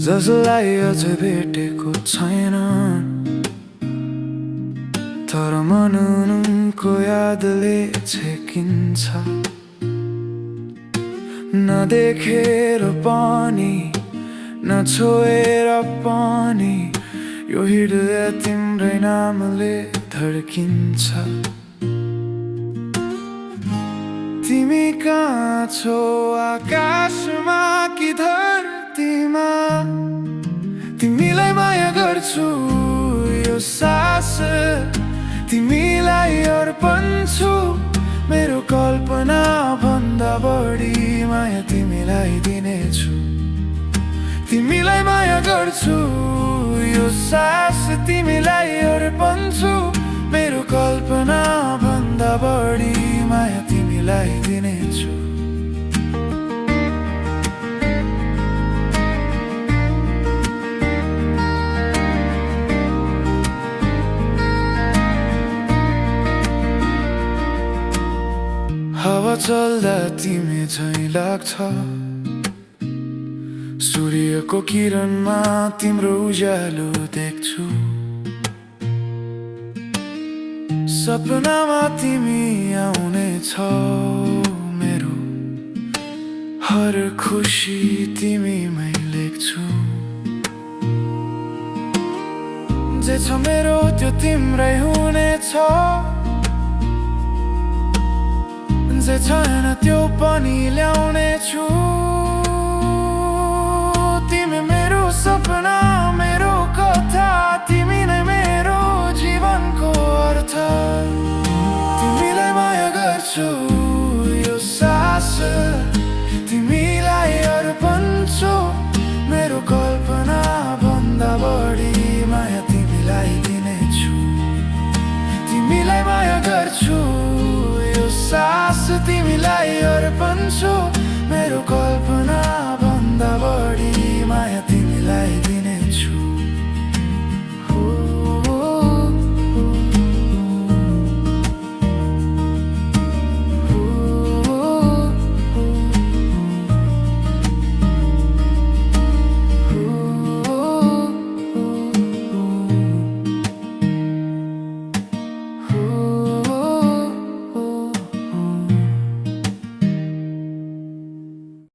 जसलाई अझै भेटेको छैन तर मन उनको यादले छेकिन्छ। नदेखेर पनि नछोएर पनि यो हृदय तिम्रै नामले धड्किन्छ। तिमी कहाँ छौ, आकाशमा कि धरतीमा? तिमीलाई माया गर्छु यो सास, तिमीलाई अर्पण छु। मेरो कल्पना भन्दा बढी माया तिमीलाई दिनेछु। तिमीलाई माया गर्छु यो सास, तिमीलाई अर्पण छु। मेरो कल्पना भन्दा बढी माया तिमीलाई दिनेछु। हावा चल्दा तिमी झैं लाग्छ, सूर्यको किरणमा तिम्रो उज्यालो देख्छु। सपनामा तिमी आउने छौ, मेरो हर खुसी तिमीमै लेख्छु। जे छ मेरो त्यो तिम्रै हुनेछ, जे छैन त्यो पनि ल्याउने छु। तिमी मेरो सपना, मेरो